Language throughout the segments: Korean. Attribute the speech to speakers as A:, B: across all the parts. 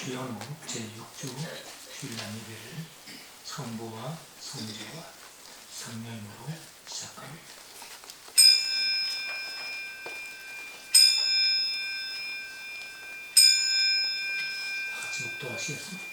A: 주연 후 제6주 주일날 예배를 성부와 성자와 성령으로 시작합니다. 다 같이 묵도하시겠습니다.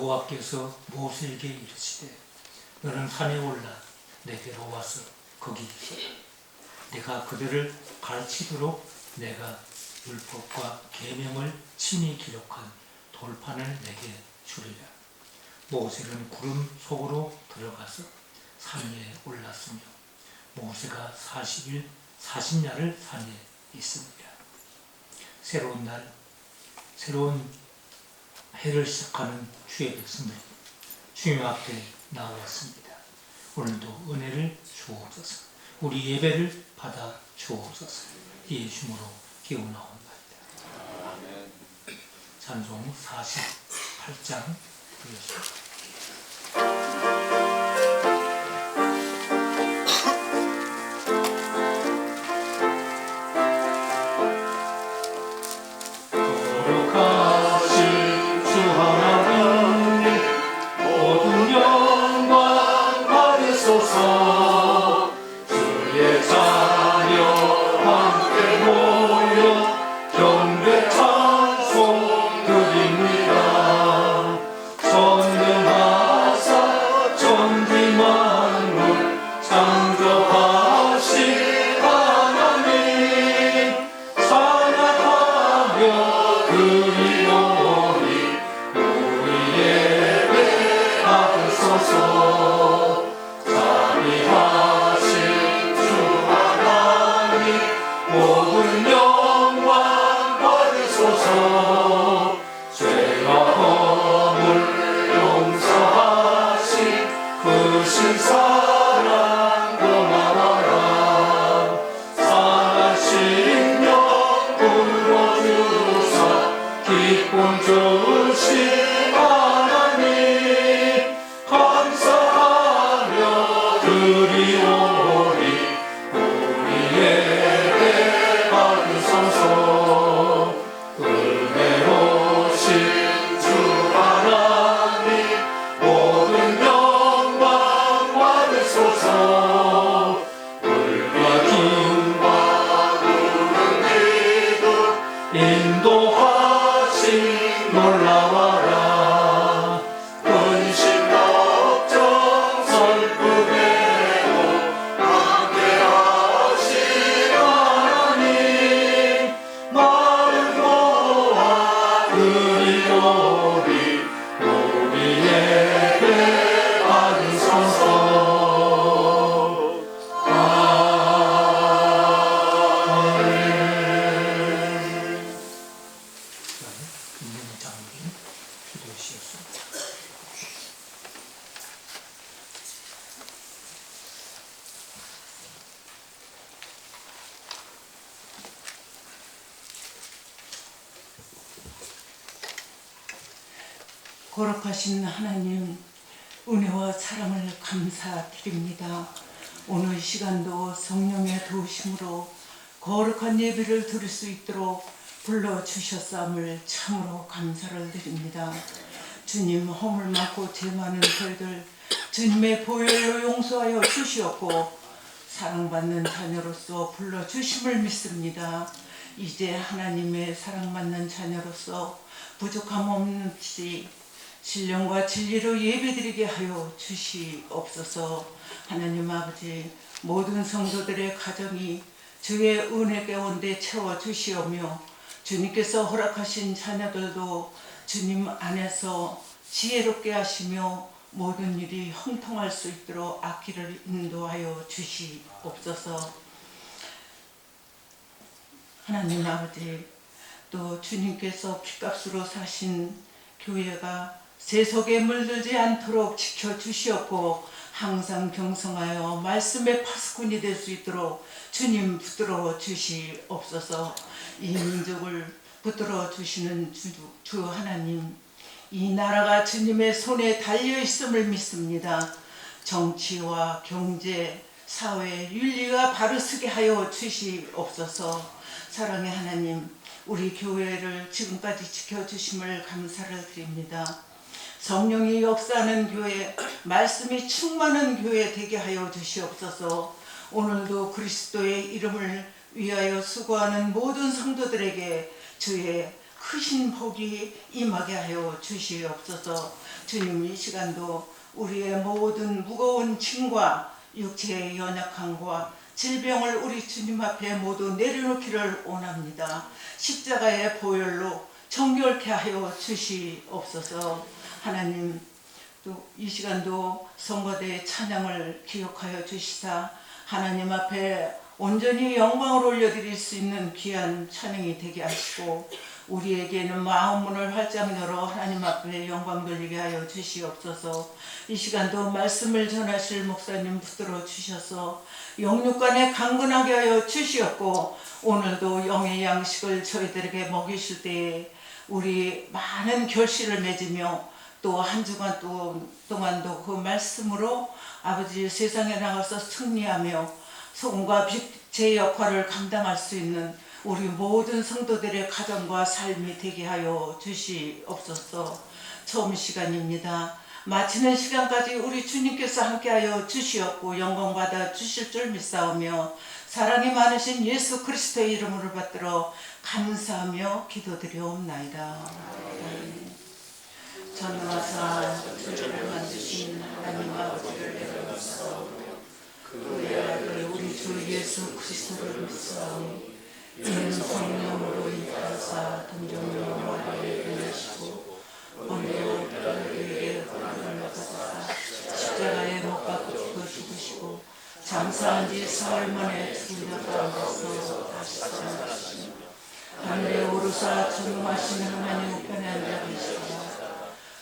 A: 여호와께서 모세에게 이르시되 너는 산에 올라 내게로 와서 거기 계시라. 내가 그들을 가르치도록 내가 율법과 계명을 친히 기록한 돌판을 내게 주리라. 모세는 구름 속으로 들어가서 산 위에 올랐으며 모세가 40야를 산에 있습니다. 새로운 날, 새로운 해를 시작하는 주의 백성들 주님 앞에 나왔습니다. 오늘도 은혜를 주옵소서. 우리 예배를 받아 주옵소서. 예수님으로 기원하옵나이다. 아멘. 찬송 48장 드렸습니다.
B: 거룩하신 하나님, 은혜와 사랑을 감사드립니다. 오늘 시간도 성령의 도우심으로 거룩한 예배를 드릴 수 있도록 불러주셨음을 참으로 감사를 드립니다. 주님, 허물 많고 죄 많은 저희들 주님의 보혈로 용서하여 주시었고 사랑받는 자녀로서 불러주심을 믿습니다. 이제 하나님의 사랑받는 자녀로서 부족함 없이 신령과 진리로 예배드리게 하여 주시옵소서. 하나님 아버지, 모든 성도들의 가정이 주의 은혜 가운데 채워주시오며 주님께서 허락하신 자녀들도 주님 안에서 지혜롭게 하시며 모든 일이 형통할 수 있도록 악기를 인도하여 주시옵소서. 하나님 아버지, 또 주님께서 피값으로 사신 교회가 세속에 물들지 않도록 지켜주시옵고 항상 경성하여 말씀의 파수꾼이 될 수 있도록 주님 붙들어 주시옵소서. 이 민족을 붙들어 주시는 주 하나님, 이 나라가 주님의 손에 달려 있음을 믿습니다. 정치와 경제, 사회, 윤리가 바로 서게 하여 주시옵소서. 사랑의 하나님, 우리 교회를 지금까지 지켜주심을 감사를 드립니다. 성령이 역사하는 교회, 말씀이 충만한 교회 되게 하여 주시옵소서. 오늘도 그리스도의 이름을 위하여 수고하는 모든 성도들에게 주의 크신 복이 임하게 하여 주시옵소서. 주님, 이 시간도 우리의 모든 무거운 짐과 육체의 연약함과 질병을 우리 주님 앞에 모두 내려놓기를 원합니다. 십자가의 보혈로 정결케 하여 주시옵소서. 하나님, 또 이 시간도 성가대 찬양을 기억하여 주시사 하나님 앞에 온전히 영광을 올려드릴 수 있는 귀한 찬양이 되게 하시고, 우리에게는 마음 문을 활짝 열어 하나님 앞에 영광 돌리게 하여 주시옵소서. 이 시간도 말씀을 전하실 목사님 붙들어 주셔서 영육간에 강건하게 하여 주시옵고, 오늘도 영의 양식을 저희들에게 먹이실 때에 우리 많은 결실을 맺으며 또 한 주간 동안도 그 말씀으로 아버지 세상에 나가서 승리하며 소금과 빛의 역할을 감당할 수 있는 우리 모든 성도들의 가정과 삶이 되게 하여 주시옵소서. 처음 시간입니다. 마치는 시간까지 우리 주님께서 함께하여 주시옵고 영광 받아 주실 줄 믿사오며 사랑이 많으신 예수 그리스도의 이름으로 받들어 감사하며 기도드리옵나이다. 전능하사 주를 만드신 하나님 아버지를 내가 믿사오며 그의 아들 우리 주 예수 그리스도를 믿사오니 이는 성령으로 인하사 동정녀 마리아에게 나시고 본래 그에게 고난을 받으사 십자가에 못 박히고 죽으시고 장사한 지 사흘 만에 죽은 자 가운데서 다시 살아나시며 하늘에 오르사 전능하신 하나님 우편에 앉아 계시다.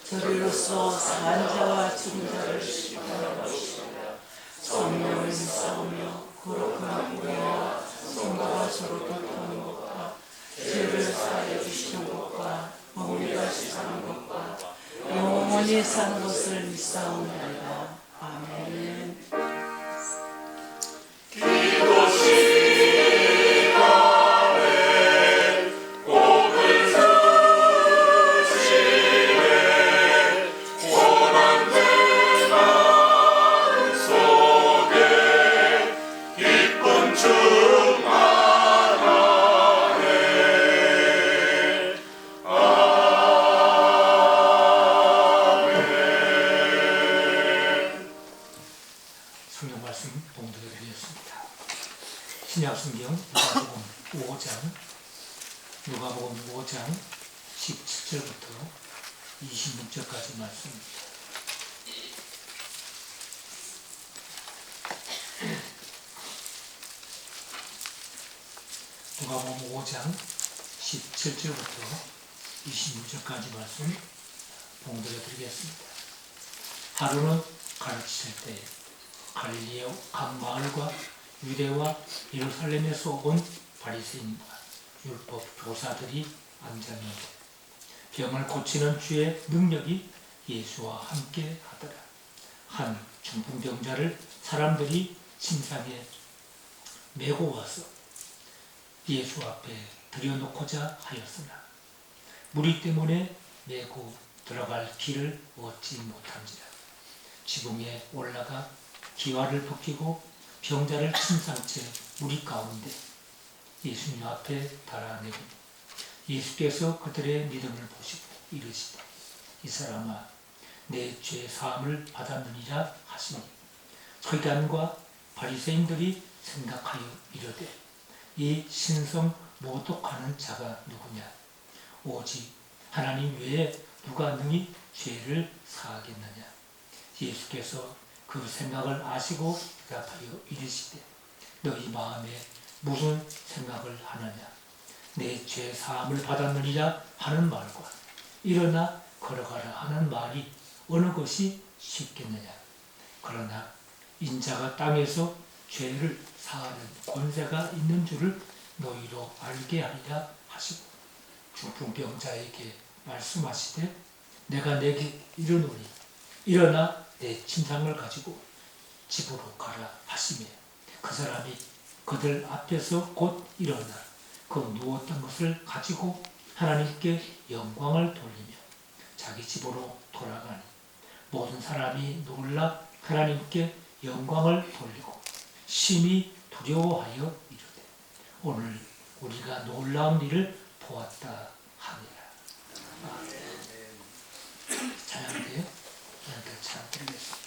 B: 저리로서 산 자와 죽은 자를 심판하러 오시리라. 성령을 믿사오며 거룩한 우리와 성도가 서로 돌보는 것과 죄를 사하여 주시는 것과 몸이 다시 사는 것과 영원히 사는 것을 믿사옵나이다. 아멘.
A: 성경 말씀 봉독해 드렸습니다. 신약성경 누가복음 5장 17절부터 26절까지 말씀입니다. 누가복음 5장 17절부터 26절까지 말씀 봉독해 드리겠습니다. 하루는 가르치실 때 갈릴리의 각 마을과 유대와 예루살렘에서 온 바리새인과 율법 교사들이 앉았는데 병을 고치는 주의 능력이 예수와 함께 하더라. 한 중풍병자를 사람들이 침상에 메고 와서 예수 앞에 들여놓고자 하였으나 무리 때문에 메고 들어갈 길을 얻지 못한지라. 지붕에 올라가 기와를 벗기고 병자를 침상채 무리 가운데 예수님 앞에 달아내고 예수께서 그들의 믿음을 보시고 이르시되 이 사람아 내 죄 사함을 받았느니라 하시니 서기관과 바리새인들이 생각하여 이르되 이 신성 모독하는 자가 누구냐 오직 하나님 외에 누가 능히 죄를 사하겠느냐. 예수께서 그 생각을 아시고 대답하여 이르시되 너희 마음에 무슨 생각을 하느냐. 내 죄 사함을 받았느니라 하는 말과 일어나 걸어가라 하는 말이 어느 것이 쉽겠느냐. 그러나 인자가 땅에서 죄를 사하는 권세가 있는 줄을 너희로 알게 하리라 하시고 중풍병자에게 말씀하시되 내가 내게 이르노니 일어나 내 침상을 가지고 집으로 가라 하시며 그 사람이 그들 앞에서 곧 일어나 그 누웠던 것을 가지고 하나님께 영광을 돌리며 자기 집으로 돌아가니 모든 사람이 놀라 하나님께 영광을 돌리고 심히 두려워하여 이르되 오늘 우리가 놀라운 일을 보았다 하니라. 찬양인데요. 하나님께 찬양 드리겠습니다.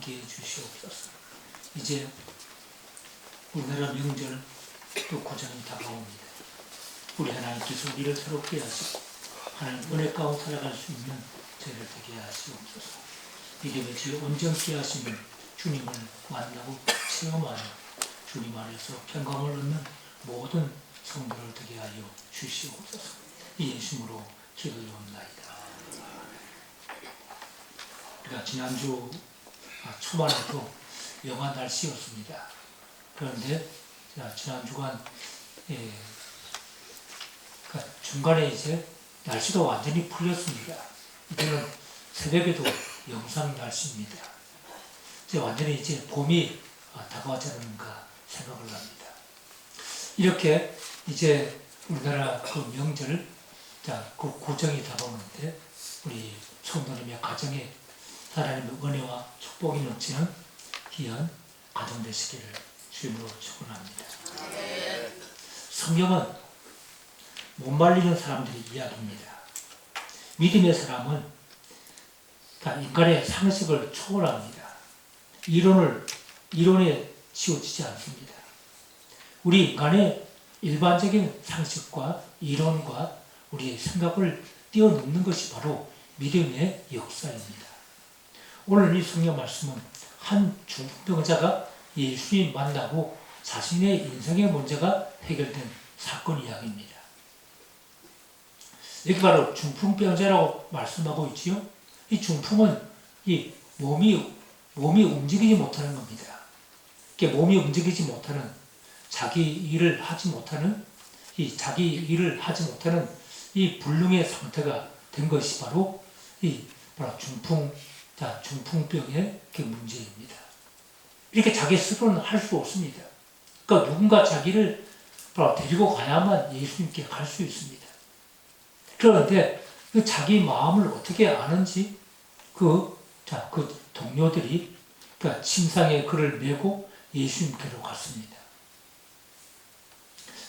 A: 있게 해주시옵소서. 이제 우리나라 명절 또 고장이 다가옵니다. 우리 하나님께서 우리를 새롭게 하시고 하나님 은혜 가운데 살아갈 수 있는 저희를 되게 하시옵소서. 믿음의 질 온전케 하시는 주님을 만나고 체험하여 주님 안에서 평강을 얻는 모든 성도를 되게 하여 주시옵소서. 이 예수님으로 기도하옵나이다. 우리가 지난주 초반에도 영한 날씨였습니다. 그런데 지난주간 중간에 이제 날씨도 완전히 풀렸습니다. 이제는 새벽에도 영상 날씨입니다. 이제 완전히 이제 봄이 다가오지 않는가 생각을 합니다. 이렇게 이제 우리나라 그 명절, 그 고정이 다가오는데 우리 성도님의 가정에 하나님의 은혜와 축복이 넘치는 귀한 가정 되시기를 주님으로 축원합니다. 성경은 못 말리는 사람들의 이야기입니다. 믿음의 사람은 인간의 상식을 초월합니다. 이론에 치우치지 않습니다. 우리 인간의 일반적인 상식과 이론과 우리의 생각을 뛰어넘는 것이 바로 믿음의 역사입니다. 오늘 이 성경 말씀은 한 중풍병자가 예수님 만나고 자신의 인생의 문제가 해결된 사건 이야기입니다. 여기 바로 중풍병자라고 말씀하고 있지요. 이 중풍은 이 몸이 움직이지 못하는 겁니다. 몸이 움직이지 못하는 자기 일을 하지 못하는 이 불능의 상태가 된 것이 바로 중풍병의 문제입니다. 이렇게 자기 스스로는 할 수 없습니다. 그러니까 누군가 자기를 데리고 가야만 예수님께 갈 수 있습니다. 그런데 그 자기 마음을 어떻게 아는지 그 동료들이 침상에 그를 메고 예수님께로 갔습니다.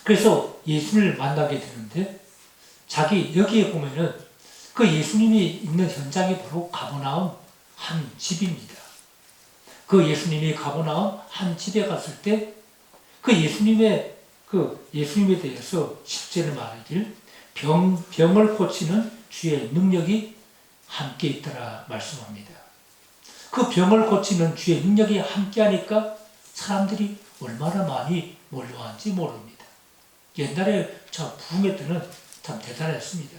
A: 그래서 예수님을 만나게 되는데 여기에 보면은 그 예수님이 있는 현장이 바로 가버나움 한 집입니다. 그 예수님이 가버나움 한 집에 갔을 때 그 예수님에 대해서 10절에 말하길 병을 고치는 주의 능력이 함께 있더라 말씀합니다. 그 병을 고치는 주의 능력이 함께 하니까 사람들이 얼마나 많이 몰려왔는지 모릅니다. 옛날에 부흥회 때는 참 대단했습니다.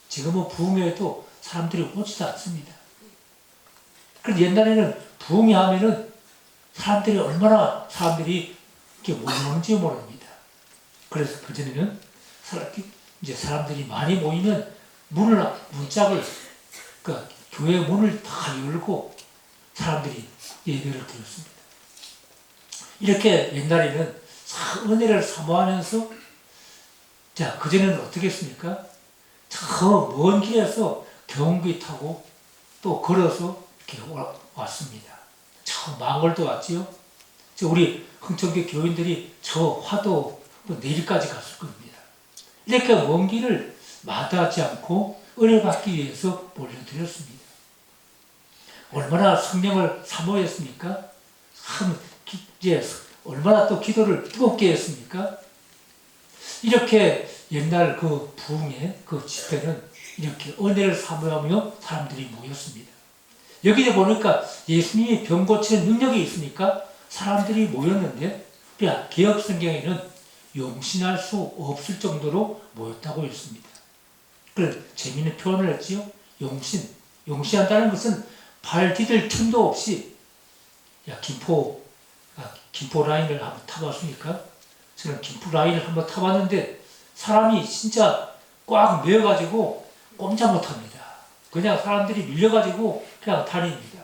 A: 지금은 부흥회에도 사람들이 오지도 않습니다. 그런데 옛날에는 부흥회 하면은 얼마나 사람들이 이렇게 몰려오는지 모릅니다. 그래서 그전에는 사람들이 많이 모이면 문짝을, 교회 문을 다 열고 사람들이 예배를 드렸습니다. 이렇게 옛날에는 은혜를 사모하면서, 그전에는 어떻게 했습니까? 저 먼 길에서 경운기 타고 또 걸어서 이렇게 왔습니다. 저 망월도 왔지요. 우리 흥천교 교인들이 저 화도 내일까지 갔을 겁니다. 이렇게 먼 길을 마다하지 않고 은혜 받기 위해서 몰려드렸습니다. 얼마나 성령을 사모했습니까? 얼마나 또 기도를 뜨겁게 했습니까? 이렇게 옛날 그 부흥의 그 집회는 이렇게 은혜를 사모하며 사람들이 모였습니다. 여기에 보니까 예수님이 병 고치는 능력이 있으니까 사람들이 모였는데 개역 성경에는 용신할 수 없을 정도로 모였다고 했습니다. 그래서 재미있는 표현을 했지요. 용신한다는 것은 발 디딜 틈도 없이 김포 라인을 한번 타봤습니까? 저는 김포 라인을 한번 타봤는데 사람이 진짜 꽉 메어가지고 꼼짝 못합니다. 그냥 사람들이 밀려가지고 그냥 다닙니다.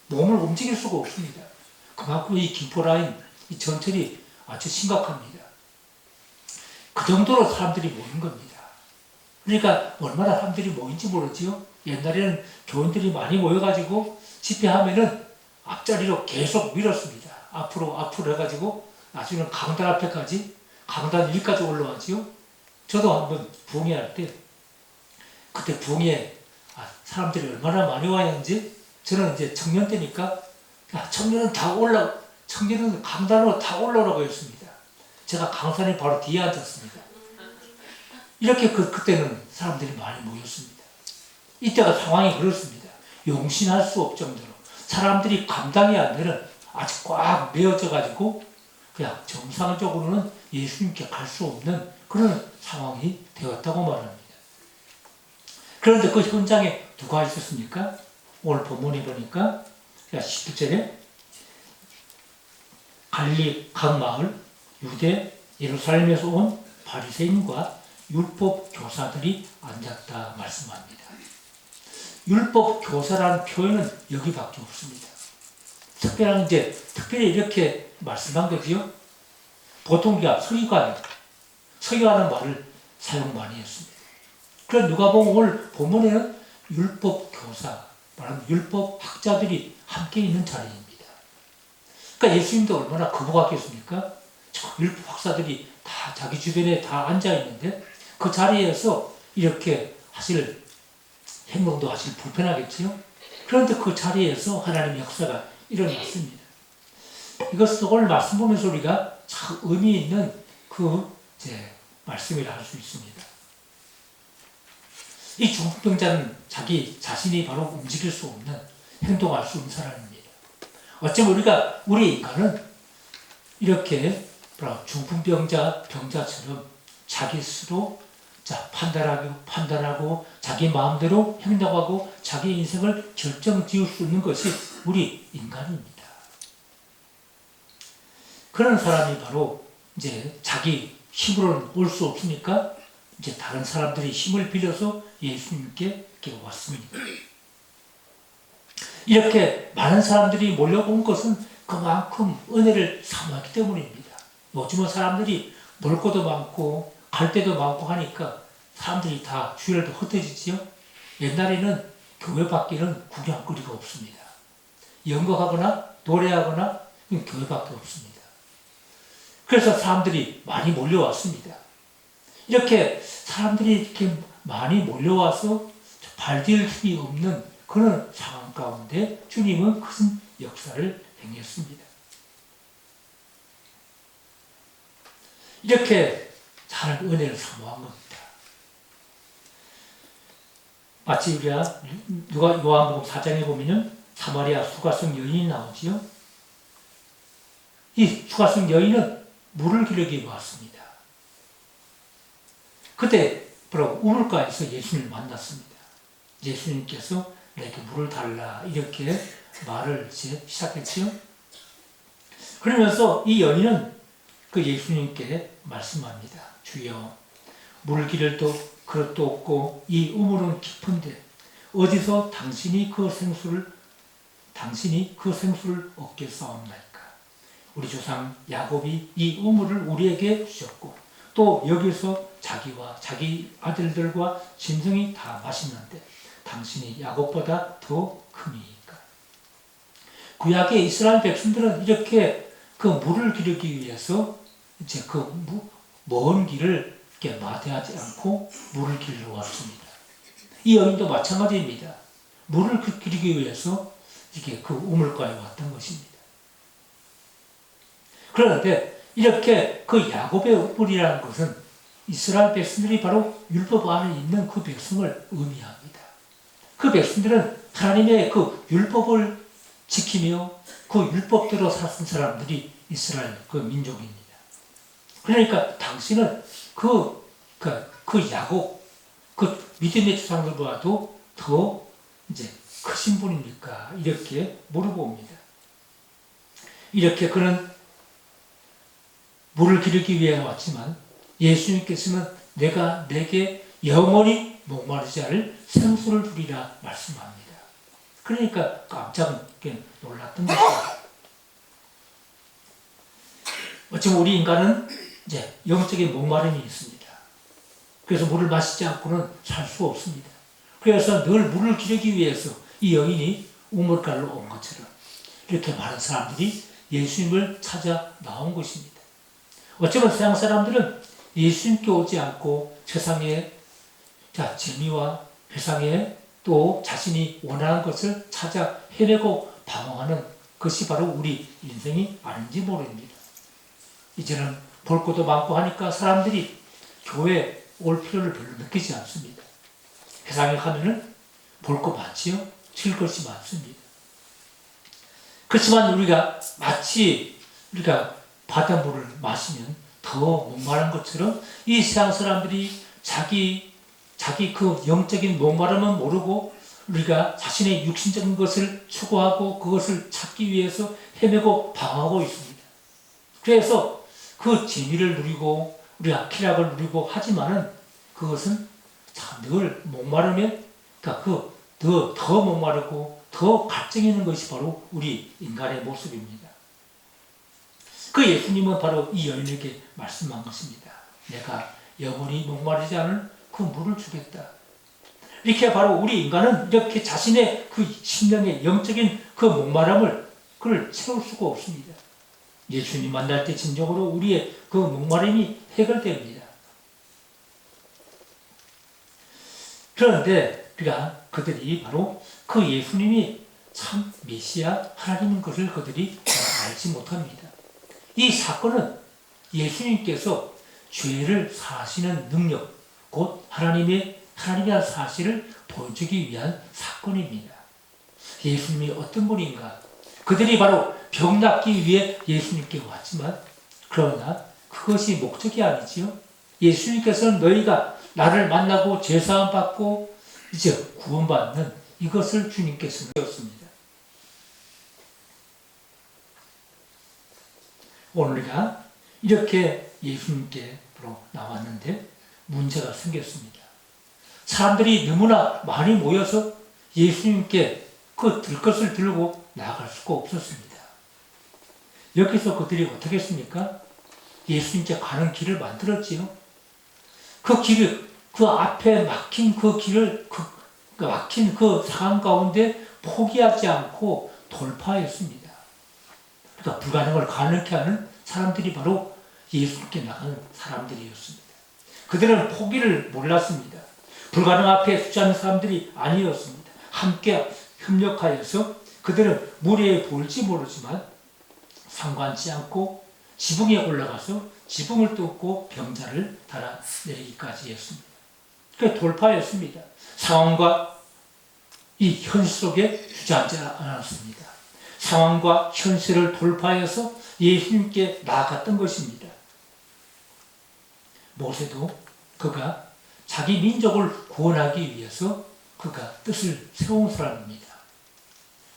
A: 몸을 움직일 수가 없습니다. 그만큼 이 김포 라인, 이 전철이 아주 심각합니다. 그 정도로 사람들이 모인 겁니다. 그러니까 얼마나 사람들이 모인지 모르지요. 옛날에는 교인들이 많이 모여가지고 집회하면은 앞자리로 계속 밀었습니다. 앞으로 해가지고 나중에는 강단 앞에까지, 강단 위까지 올라가지요. 저도 한번 부흥회 할 때, 그때 부흥회 사람들이 얼마나 많이 와야 하는지, 저는 이제 청년 때니까 야, 청년은 강단으로 다 올라오라고 했습니다. 제가 강산에 바로 뒤에 앉았습니다. 이렇게 그때는 사람들이 많이 모였습니다. 이때가 상황이 그렇습니다. 용신할 수 없을 정도로 사람들이 감당이 안 되는 아주 꽉 메어져 가지고 그냥 정상적으로는 예수님께 갈 수 없는 그런 상황이 되었다고 말합니다. 그런데 그 현장에 누가 있었습니까? 오늘 본문에 보니까 11절에 갈릴리 각 마을, 유대, 예루살렘에서 온 바리새인과 율법 교사들이 앉았다 말씀합니다. 율법 교사라는 표현은 여기밖에 없습니다. 특별히 이렇게 말씀한 거지요. 보통 우리가 서기관은 말을 사용 많이 했습니다. 그래서 누가 보면 오늘 본문에는 율법 교사, 말하면 율법 학자들이 함께 있는 자리입니다. 그러니까 예수님도 얼마나 거부하겠습니까? 율법 학사들이 다 자기 주변에 다 앉아 있는데 그 자리에서 이렇게 하실 행동도 사실 불편하겠지요. 그런데 그 자리에서 하나님의 역사가 일어났습니다. 이것은 오늘 말씀 보면서 우리가 참 의미 있는 말씀이라 할 수 있습니다. 이 중풍병자는 자기 자신이 바로 움직일 수 없는, 행동할 수 없는 사람입니다. 어쩌면 우리 인간은 이렇게 중풍병자처럼 자기 스스로 판단하고 자기 마음대로 행동하고 자기 인생을 결정 지을 수 있는 것이 우리 인간입니다. 그런 사람이 바로 자기 힘으로는 올 수 없으니까 다른 사람들이 힘을 빌려서 예수님께 왔습니다. 이렇게 많은 사람들이 몰려온 것은 그만큼 은혜를 사모하기 때문입니다. 요즘은 사람들이 놀 것도 많고 갈 데도 많고 하니까 사람들이 다 주일도 흩어지지요. 옛날에는 교회 밖에는 구경거리가 없습니다. 연극하거나 노래하거나 교회밖에 없습니다. 그래서 사람들이 많이 몰려왔습니다. 이렇게 사람들이 이렇게 많이 몰려와서 발디딜 힘이 없는 그런 상황 가운데 주님은 큰 역사를 행했습니다. 이렇게 하나님 은혜를 사모한 겁니다. 마치 우리가 요한복음 4장에 보면은 사마리아 수가성 여인이 나오지요. 이 수가성 여인은 물을 기르기 왔습니다. 그때 바로 우물가에서 예수님을 만났습니다. 예수님께서 내게 물을 달라 이렇게 말을 시작했지요. 그러면서 이 여인은 그 예수님께 말씀합니다. 주여, 물을 기를 그릇도 없고 이 우물은 깊은데 어디서 당신이 그 생수를 얻겠사옵나이까. 우리 조상 야곱이 이 우물을 우리에게 주셨고 또 여기서 자기와 자기 아들들과 짐승이 다 마시는데 당신이 야곱보다 더 크니까. 구약의 이스라엘 백성들은 이렇게 그 물을 기르기 위해서 먼 길을 이렇게 마다하지 않고 물을 기르러 왔습니다. 이 여인도 마찬가지입니다. 물을 기르기 위해서 이게 그 우물가에 왔던 것입니다. 그런데 이렇게 그 야곱의 우물이라는 것은 이스라엘 백성들이 바로 율법 안에 있는 그 백성을 의미합니다. 그 백성들은 하나님의 그 율법을 지키며 그 율법대로 살았던 사람들이 이스라엘 그 민족입니다. 그러니까 당신은 그 야곱, 그 믿음의 조상들보다도 더 크신 분입니까? 이렇게 물어봅니다. 이렇게 그는 물을 기르기 위해 왔지만 예수님께서는 내가 내게 영원히 목마르지 않을 생수를 주리라 말씀합니다. 그러니까 깜짝 놀랐던 것입니다. 어쩌면 우리 인간은 영적인 목마름이 있습니다. 그래서 물을 마시지 않고는 살 수 없습니다. 그래서 늘 물을 기르기 위해서 이 여인이 우물가로 온 것처럼 이렇게 많은 사람들이 예수님을 찾아 나온 것입니다. 어쩌면 세상 사람들은 예수님께 오지 않고 세상의 재미와 세상에 또 자신이 원하는 것을 찾아 헤매고 방황하는 그것이 바로 우리 인생이 아닌지 모릅니다. 이제는 볼 것도 많고 하니까 사람들이 교회 올 필요를 별로 느끼지 않습니다. 세상에 가면은 볼 거 많지요? 칠 것이 많습니다. 그렇지만 우리가 마치 우리가 바닷물을 마시면 더 목마른 것처럼 이 세상 사람들이 자기 그 영적인 목마름은 모르고 우리가 자신의 육신적인 것을 추구하고 그것을 찾기 위해서 헤매고 방황하고 있습니다. 그래서 그 재미를 누리고 우리가 쾌락을 누리고 하지만은 그것은 늘 목마르면 그러니까 더 목마르고 더 갈증이 있는 것이 바로 우리 인간의 모습입니다. 그 예수님은 바로 이 여인에게 말씀한 것입니다. 내가 영원히 목마르지 않을 그 물을 주겠다. 이렇게 바로 우리 인간은 이렇게 자신의 그 심령의 영적인 그 목마름을 그걸 채울 수가 없습니다. 예수님 만날 때 진정으로 우리의 그 목마름이 해결됩니다. 그런데 그들이 바로 그 예수님이 참 메시아 하나님인 것을 그들이 알지 못합니다. 이 사건은 예수님께서 죄를 사하시는 능력, 곧 하나님이라는 사실을 보여주기 위한 사건입니다. 예수님이 어떤 분인가? 그들이 바로 병 낫기 위해 예수님께 왔지만 그러나 그것이 목적이 아니지요. 예수님께서는 너희가 나를 만나고 죄사함 받고 이제 구원받는 이것을 주님께서 배웠습니다. 오늘 우리가 이렇게 예수님께로 나왔는데 문제가 생겼습니다. 사람들이 너무나 많이 모여서 예수님께 그 들 것을 들고 나아갈 수가 없었습니다. 여기서 그들이 어떻게 했습니까? 예수님께 가는 길을 만들었지요. 그 길을, 그 앞에 막힌 그 길을, 막힌 그 상황 가운데 포기하지 않고 돌파했습니다. 그러니까 불가능을 가능케 하는 사람들이 바로 예수님께 나가는 사람들이었습니다. 그들은 포기를 몰랐습니다. 불가능 앞에 주저하는 사람들이 아니었습니다. 함께 협력하여서 그들은 무리에 볼지 모르지만 상관치 않고 지붕에 올라가서 지붕을 뚫고 병자를 달아내리기까지 했습니다. 그 돌파였습니다. 상황과 이 현실 속에 주저앉지 않았습니다. 상황과 현실을 돌파해서 예수님께 나아갔던 것입니다. 모세도 그가 자기 민족을 구원하기 위해서 그가 뜻을 세운 사람입니다.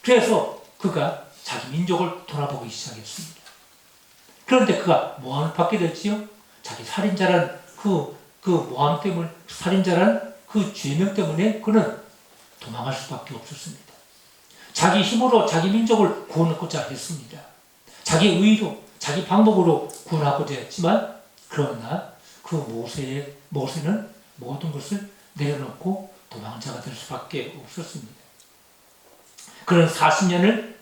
A: 그래서 그가 자기 민족을 돌아보기 시작했습니다. 그런데 그가 모함을 받게 됐지요. 자기 살인자란 그 모함 때문에, 살인자란 그 죄명 때문에 그는 도망갈 수밖에 없었습니다. 자기 힘으로 자기 민족을 구원하고자 했습니다. 자기 의로, 자기 방법으로 구원하고자 했지만, 그러나 그 모세는 모든 것을 내려놓고 도망자가 될 수밖에 없었습니다. 그는 40년을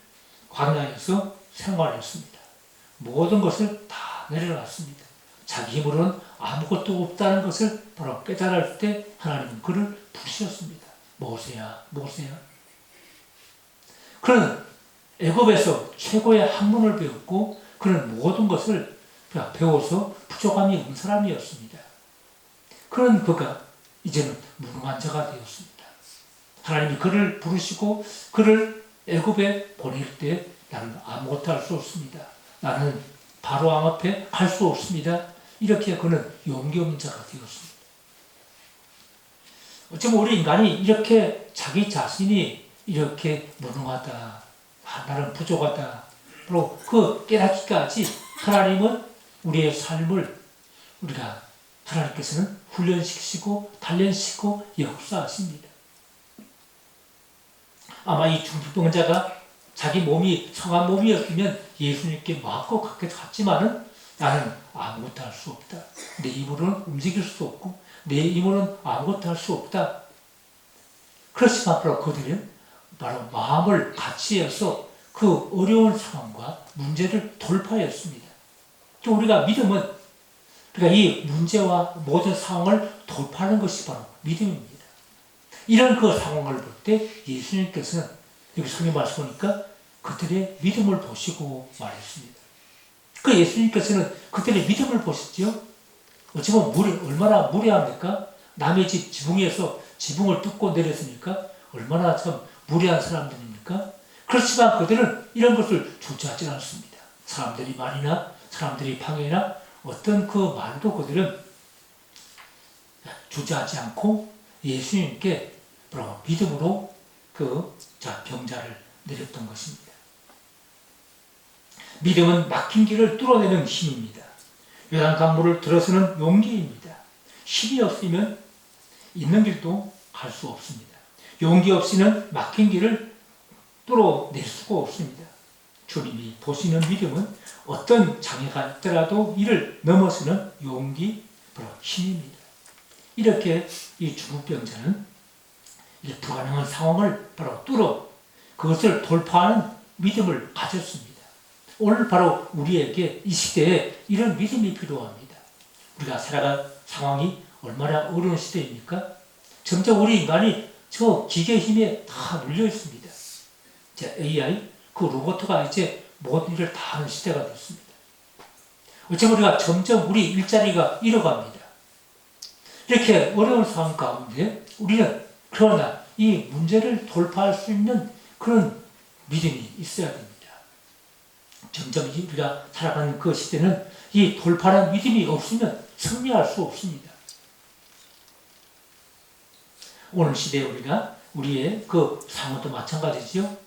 A: 광야에서 생활했습니다. 모든 것을 다 내려놨습니다. 자기 힘으로는 아무것도 없다는 것을 바로 깨달을 때 하나님은 그를 부르셨습니다. 모세야, 모세야. 그는 애굽에서 최고의 학문을 배웠고 그는 모든 것을 배워서 부족함이 없는 사람이었습니다. 그런 그가 이제는 무능한 자가 되었습니다. 하나님이 그를 부르시고 그를 애굽에 보낼 때 나는 아무것도 할 수 없습니다. 나는 바로 왕 앞에 갈 수 없습니다. 이렇게 그는 용기 없는 자가 되었습니다. 어쩌면 우리 인간이 이렇게 자기 자신이 이렇게 무능하다, 나는 부족하다, 바로 그 깨닫기까지 하나님은 우리의 삶을 하나님께서는 훈련시키시고 단련시키고 역사하십니다. 아마 이 중풍병자가 자기 몸이 성한 몸이었으면 예수님께 마음껏 갔지만은 나는 아무것도 할 수 없다. 내 힘으로는 움직일 수 없고 내 힘으로는 아무것도 할 수 없다. 그렇지만 바로 그들은 바로 마음을 같이 해서 그 어려운 상황과 문제를 돌파했습니다. 또 우리가 믿음은 이 문제와 모든 상황을 돌파하는 것이 바로 믿음입니다. 이런 그 상황을 볼 때 예수님께서는 여기 성경 말씀 보니까 그들의 믿음을 보시고 말했습니다. 그 예수님께서는 그들의 믿음을 보셨죠. 어찌보면 얼마나 무례합니까? 남의 집 지붕에서 지붕을 뚫고 내렸으니까 얼마나 참 무례한 사람들입니까? 그렇지만 그들은 이런 것을 주저하지 않습니다. 사람들이 말이나 사람들이 방해나 어떤 그 말도 그들은 주저하지 않고 예수님께 믿음으로 병자를 내렸던 것입니다. 믿음은 막힌 길을 뚫어내는 힘입니다. 요단 강물을 들어서는 용기입니다. 힘이 없으면 있는 길도 갈 수 없습니다. 용기 없이는 막힌 길을 뚫어낼 수가 없습니다. 주님이 보시는 믿음은 어떤 장애가 있더라도 이를 넘어서는 용기, 힘입니다. 이렇게 이 중풍병자는 이 불가능한 상황을 뚫어 그것을 돌파하는 믿음을 가졌습니다. 오늘 바로 우리에게 이 시대에 이런 믿음이 필요합니다. 우리가 살아간 상황이 얼마나 어려운 시대입니까? 점점 우리 인간이 저 기계 힘에 다 눌려 있습니다. AI, 그 로봇가 이제 모든 일을 다 하는 시대가 됐습니다. 어쩌면 우리가 점점 우리 일자리가 잃어갑니다. 이렇게 어려운 상황 가운데 우리는 그러나 이 문제를 돌파할 수 있는 그런 믿음이 있어야 됩니다. 점점 우리가 살아가는 그 시대는 이 돌파하는 믿음이 없으면 승리할 수 없습니다. 오늘 시대에 우리가 우리의 그 상황도 마찬가지죠.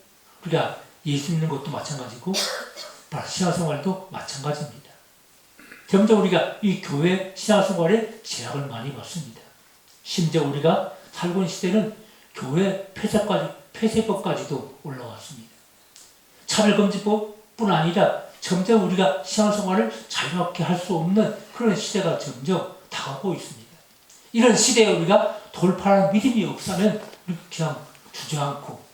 A: 우리가 예수 믿는 것도 마찬가지고 신앙생활도 마찬가지입니다. 점점 우리가 이 교회 신앙생활에 제약을 많이 받습니다. 심지어 우리가 살고 있는 시대는 교회 폐쇄법까지도 올라왔습니다. 차별금지법뿐 아니라 점점 우리가 신앙생활을 자유롭게 할 수 없는 그런 시대가 점점 다가오고 있습니다. 이런 시대에 우리가 돌파하는 믿음이 없으면 그냥 주저앉고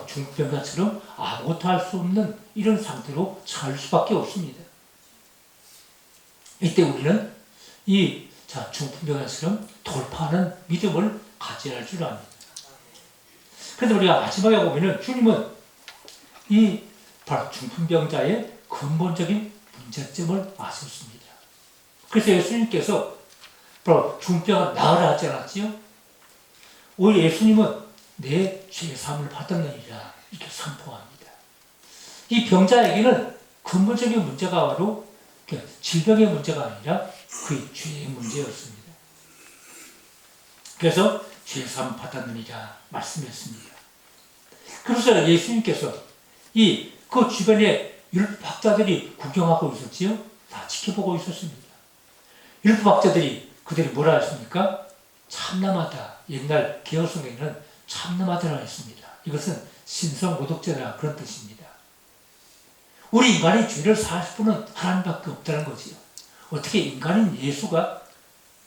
A: 중풍병자처럼 아무것도 할 수 없는 이런 상태로 살 수밖에 없습니다. 이때 우리는 이 중풍병자처럼 돌파하는 믿음을 가져야 할 줄 압니다. 그런데 우리가 마지막에 보면은 주님은 이 중풍병자의 근본적인 문제점을 아셨습니다. 그래서 예수님께서 중풍병을 나으라 하지 않았지요? 오히려 예수님은 내 죄사함을 받았느니라 이렇게 선포합니다. 이 병자에게는 근본적인 문제가 바로 질병의 문제가 아니라 그의 죄의 문제였습니다. 그래서 죄사함 받았느니라 말씀했습니다. 그래서 예수님께서 그 주변에 율법학자들이 구경하고 있었지요? 다 지켜보고 있었습니다. 율법학자들이 그들이 뭐라 했습니까? 참남하다. 옛날 개혁성경에는 참남하다라고 했습니다. 이것은 신성모독죄나 그런 뜻입니다. 우리 인간이 죄를 사할 분은 하나님밖에 없다는 거지요. 어떻게 인간인 예수가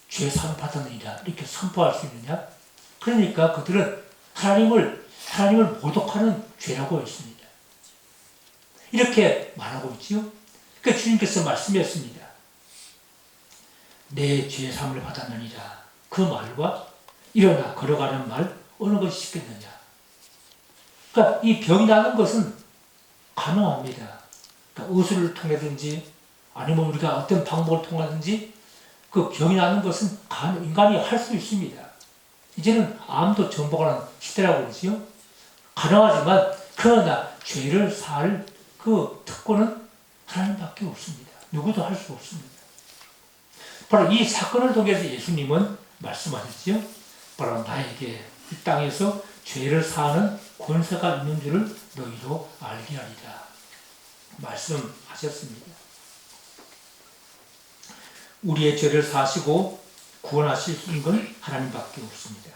A: 죄사함 받았느니라 이렇게 선포할 수 있느냐? 그러니까 그들은 하나님을 모독하는 죄라고 했습니다. 이렇게 말하고 있지요. 그러니까 주님께서 말씀했습니다. 내 죄사함을 받았느니라. 그 말과 일어나 걸어가는 말 어느 것이 쉽겠느냐. 그러니까 이 병이 나는 것은 가능합니다. 그러니까 의술을 통해든지 아니면 우리가 어떤 방법을 통하든지 그 병이 나는 것은 인간이 할 수 있습니다. 이제는 암도 정복하는 시대라고 그러지요. 가능하지만 그러나 죄를 살 그 특권은 하나님밖에 없습니다. 누구도 할 수 없습니다. 바로 이 사건을 통해서 예수님은 말씀하셨지요. 바로 나에게 이 땅에서 죄를 사하는 권세가 있는 줄을 너희도 알게 하리라 말씀하셨습니다. 우리의 죄를 사시고 구원하실 수 있는 건 하나님밖에 없습니다.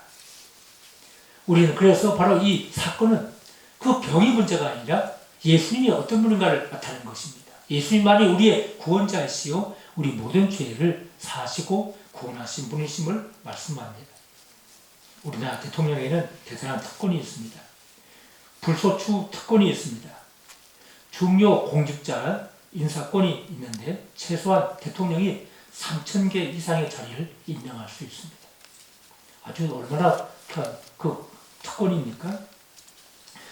A: 우리는 그래서 바로 이 사건은 그 병이 문제가 아니라 예수님이 어떤 분인가를 나타내는 것입니다. 예수님만이 우리의 구원자이시요 우리 모든 죄를 사시고 구원하신 분이심을 말씀합니다. 우리나라 대통령에는 대단한 특권이 있습니다. 불소추 특권이 있습니다. 중요 공직자 인사권이 있는데 최소한 대통령이 3,000개 이상의 자리를 임명할 수 있습니다. 아주 얼마나 그 특권입니까?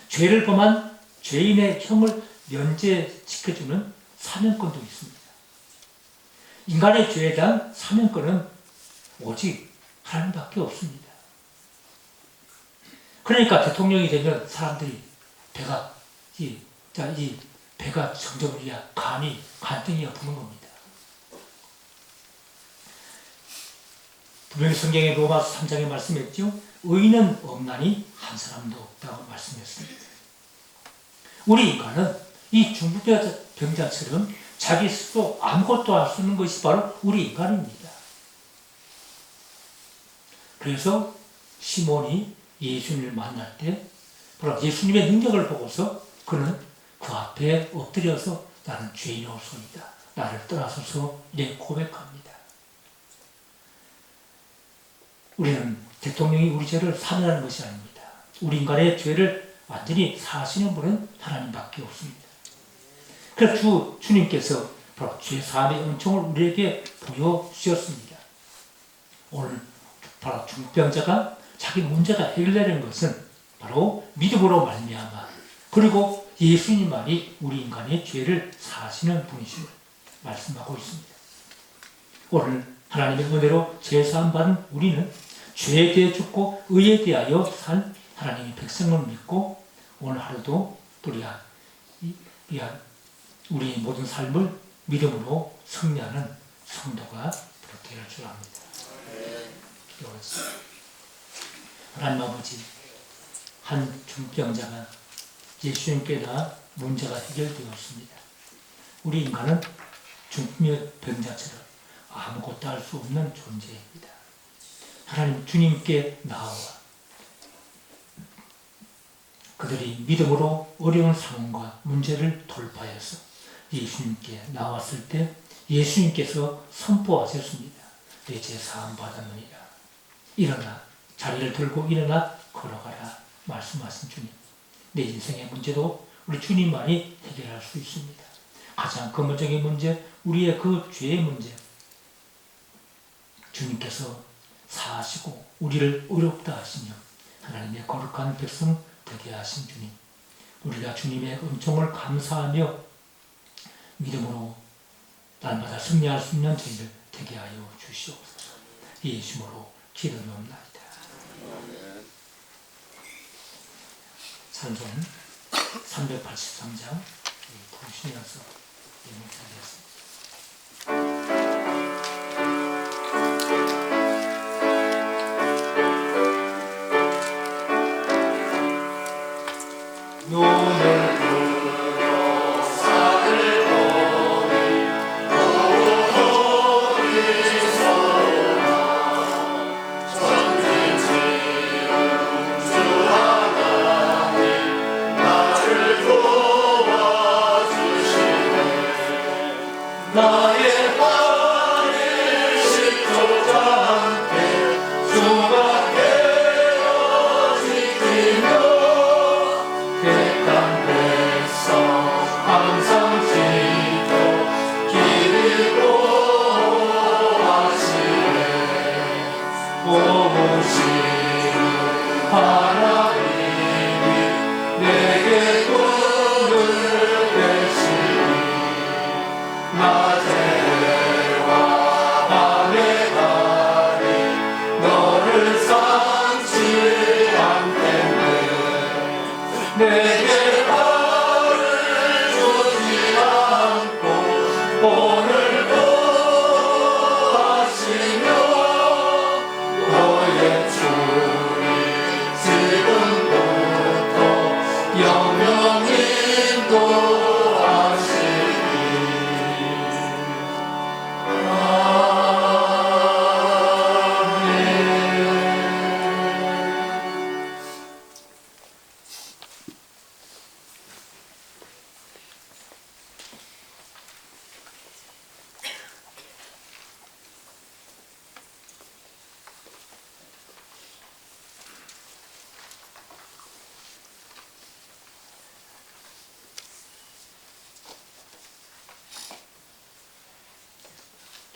A: 죄를 범한 죄인의 형을 면제시켜주는 사명권도 있습니다. 인간의 죄에 대한 사명권은 오직 하나님밖에 없습니다. 그러니까 대통령이 되면 사람들이 이 배가 점점 간땡이가 부는 겁니다. 분명히 성경의 로마서 3장에 말씀했죠. 의인은 없나니 한 사람도 없다고 말씀했습니다. 우리 인간은 이 중풍병자처럼 자기 스스로 아무것도 할 수 없는 것이 바로 우리 인간입니다. 그래서 시몬이 예수님을 만날 때 바로 예수님의 능력을 보고서 그는 그 앞에 엎드려서 나는 죄인이옵소이다. 나를 떠나소서 이렇게 고백합니다. 우리는 대통령이 우리 죄를 사면하는 것이 아닙니다. 우리 인간의 죄를 완전히 사하시는 분은 하나님밖에 없습니다. 그래서 주님께서 바로 죄사함의 은총을 우리에게 보여주셨습니다. 오늘 바로 중병자가 자기 문제가 해결되는 것은 바로 믿음으로 말미암아 그리고 예수님만이 우리 인간의 죄를 사하시는 분이심을 말씀하고 있습니다. 오늘 하나님의 은혜로 죄사함 받은 우리는 죄에 대해 죽고 의에 대하여 산 하나님의 백성을 믿고 오늘 하루도 우리의 모든 삶을 믿음으로 승리하는 성도가 되어 줄 압니다. 기도하겠습니다. 하나님 아버지, 한 중병자가 예수님께 나아 문제가 해결되었습니다. 우리 인간은 중병자처럼 아무것도 할 수 없는 존재입니다. 하나님 주님께 나와 그들이 믿음으로 어려운 상황과 문제를 돌파해서 예수님께 나왔을 때 예수님께서 선포하셨습니다. 내 죄 사함 받았느니라. 일어나 자리를 들고 일어나 걸어가라 말씀하신 주님. 내 인생의 문제도 우리 주님만이 해결할 수 있습니다. 가장 근본적인 문제, 우리의 그 죄의 문제 주님께서 사하시고 우리를 의롭다 하시며 하나님의 거룩한 백성 되게 하신 주님, 우리가 주님의 은총을 감사하며 믿음으로 날마다 승리할 수 있는 저희를 되게 하여 주시옵소서. 예수님으로 기도하옵나이다. 찬송 383장 부르시면서 예물드리겠습니다. 눈을 뜨고 산을 보니 노을이 솟아 전진지는 주 하나님 나를 도와주시네. 나의 발을 씻고자 함께 주가 되어 지키며 항상 지켜 길을 도하시네. 보시는 하나님이 내게 꿈을 되시니 낮에와 밤에 달이 너를 삼지 않겠네. 내게 오늘 구하시며 너의 주님 지금부터 영영히 인도하시니 아멘.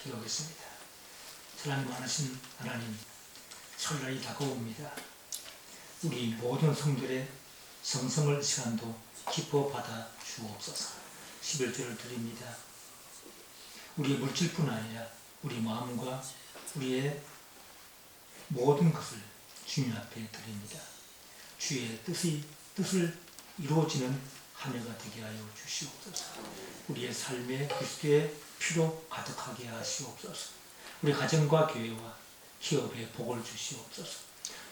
A: 기도하겠습니다. 사랑이 많으신 하나님, 설날이 다가옵니다. 우리 모든 성들의 성성을 시간도 기뻐 받아 주옵소서. 11절을 드립니다. 우리의 물질뿐 아니라 우리 마음과 우리의 모든 것을 주님 앞에 드립니다. 주의 뜻을 이루어지는 한 해가 되게 하여 주시옵소서. 우리의 삶에 그리스도의 피로 가득하게 하시옵소서. 우리 가정과 교회와 기업에 복을 주시옵소서.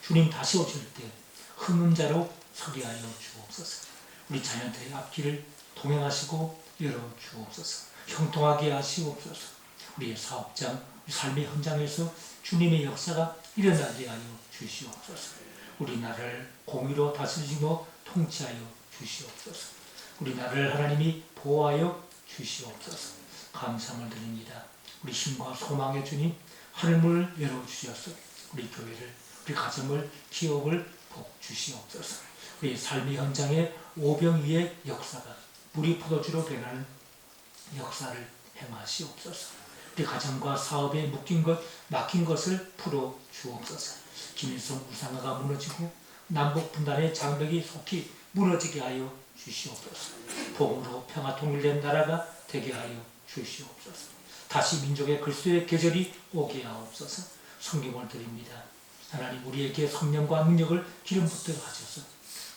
A: 주님 다시 오실 때 흠은 자로 서게 하여 주옵소서. 우리 자녀들의 앞길을 동행하시고 열어 주옵소서. 형통하게 하시옵소서. 우리의 사업장, 삶의 현장에서 주님의 역사가 일어나게 하여 주시옵소서. 우리나라를 공의로 다스리시고 통치하여 주시옵소서. 우리나라를 하나님이 보호하여 주시옵소서. 감사함을 드립니다. 우리 힘과 소망의 주님, 하늘문을 열어주셔서 우리 교회를, 우리 가정을, 기업을 복 주시옵소서. 우리 삶의 현장에 오병이의 역사가 물이 포도주로 변하는 역사를 행하시옵소서. 우리 가정과 사업에 묶인 것, 막힌 것을 풀어 주옵소서. 김일성 우상화가 무너지고 남북 분단의 장벽이 속히 무너지게 하여 주시옵소서. 복음으로 평화 통일된 나라가 되게 하여 주시옵소서. 다시 민족의 그리스도의 계절이 오게 하옵소서. 성경을 드립니다. 하나님 우리에게 성령과 능력을 기름 붓도록 하셔서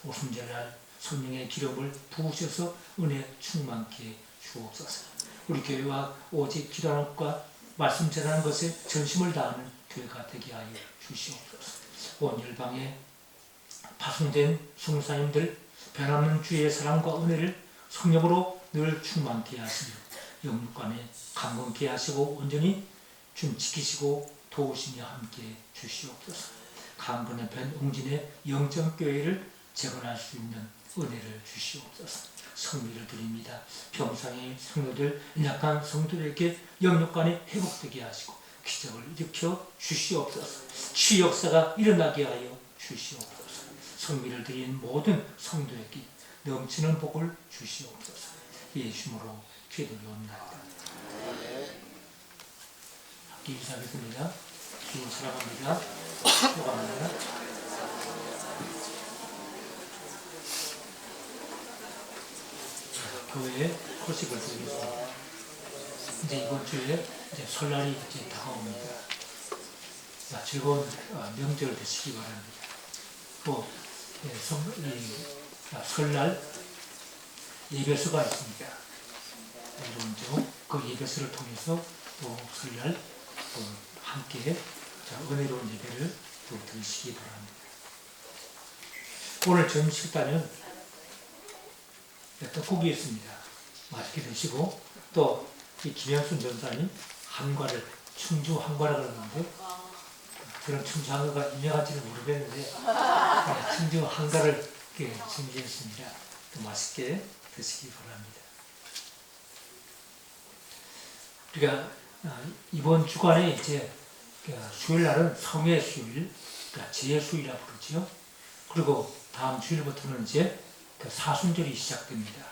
A: 오순절날 성령의 기름을 부으셔서 은혜 충만케 주옵소서. 우리 교회와 오직 기도하는 것과 말씀 전하는 것에 전심을 다하는 교회가 되게 하여 주시옵소서. 온 열방에 파송된 성사님들 변함없는 주의 사랑과 은혜를 성령으로 늘 충만케 하시며 영육간에 강건케 하시고 온전히 좀 지키시고 도우시며 함께 주시옵소서. 강건한 변웅진의 영정교회를 재건할 수 있는 은혜를 주시옵소서. 성리를 드립니다. 평상의 성도들, 약한 성도들에게 영육간에 회복되게 하시고 기적을 일으켜 주시옵소서. 주 역사가 일어나게 하여 주시옵소서. 성리를 드린 모든 성도에게 넘치는 복을 주시옵소서. 예수님으로 기도하옵나이다. 학기 시작했습니다. 주님 사랑합니다. 축복합니다. 교회에 소식을 드리겠습니다. 이제 이번 주에 이제 설날이 이제 다가옵니다. 즐거운 명절 되시기 바랍니다. 또 설날 예배소가 있습니다. 여러분 그 예배소를 통해서 또 설날 또 함께 은혜로운 예배를 또 드리시기 바랍니다. 오늘 저녁 식단은 떡국이 있습니다. 맛있게 드시고 또 이 김현순 전사님 한과를 충주 한과라 그러는데 그런 충주 한과가 유명한지는 모르겠는데 충주 한과를 준비했습니다. 또 맛있게 드시기 바랍니다. 우리가 이번 주간에 이제 수요일 날은 성의 수요일, 그러니까 제수일이라고 부르죠. 그리고 다음 주일부터는 이제 사순절이 시작됩니다.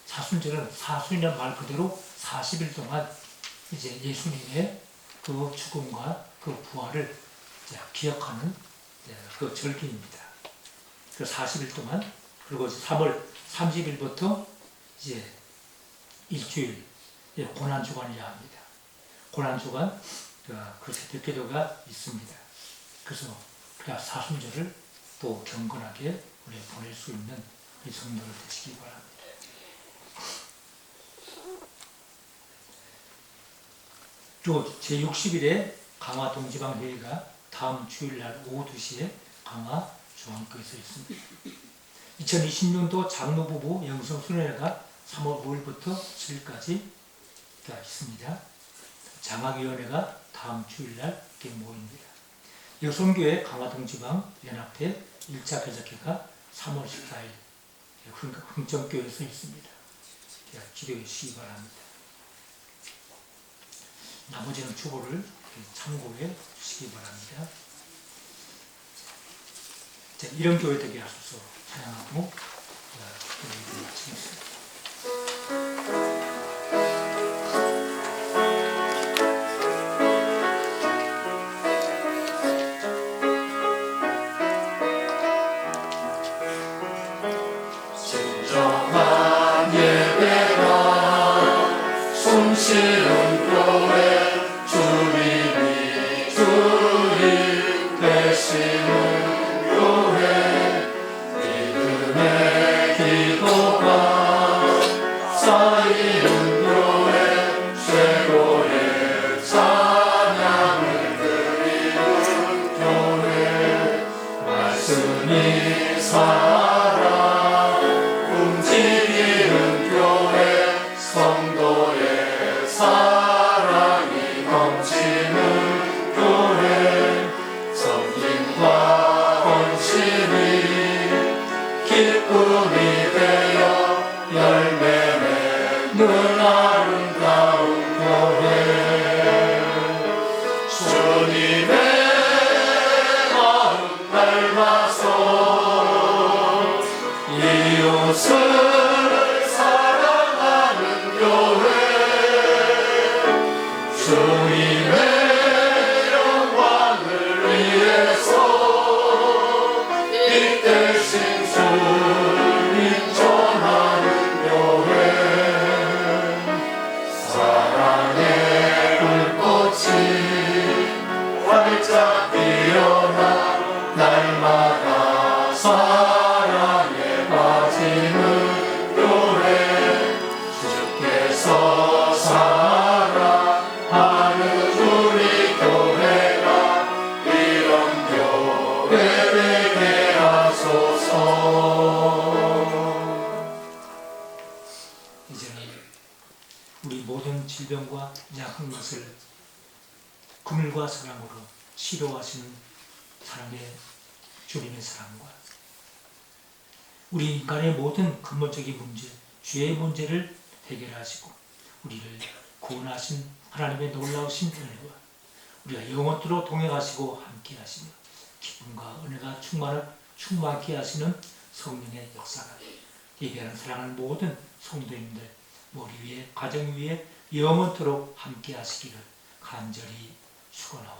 A: 사순절은 사순이라는 말 그대로 40일 동안 이제 예수님의 그 죽음과 그 부활을 이제 기억하는 그 절기입니다. 그 40일 동안 그리고 3월 30일부터 이제 일주일 고난주간이라 합니다. 고난주간 그 새벽기도가 있습니다. 그래서 사순절을 또 경건하게 우리 보낼 수 있는 이 성도를 되시기 바랍니다. 또 제60일에 강화 동지방회의가 다음 주일날 오후 2시에 강화 중앙교에서 있습니다. 2020년도 장로부부 영성순회가 3월 5일부터 7일까지 있습니다. 장학위원회가 다음 주일날 모입니다. 여성교회 강화동지방 연합회 1차 개적회가 3월 14일 흥정교회에서 있습니다. 기도해 주시기 바랍니다. 나머지는 주보를 참고해 주시기 바랍니다. 이런 교회 되게 하소서 찬양하고 기도를 마치겠습니다.
C: 진정 주님의 마음 닮아서 이웃을 사랑하는 교회 주님의 영광을 위해서 이 대신 주님 전하는 교회 사랑의 불꽃이 활짝 피어나 날마다 사랑에 빠지는 교회 주께서 사랑하는 우리 교회가 이런 교회 되게 하소서.
A: 이제는 우리 모든 질병과 약한 것을 긍휼과 사랑으로 치료하시는 사랑의 주님의 사랑과 우리 인간의 모든 근본적인 문제, 죄의 문제를 해결하시고 우리를 구원하신 하나님의 놀라우신 은혜와 우리가 영원토록 동행하시고 함께 하시며 기쁨과 은혜가 충만케 하시는 성령의 역사가 예배하는 사랑하는 모든 성도님들 머리 위에 가정 위에 영원토록 함께 하시기를 간절히 축원합니다.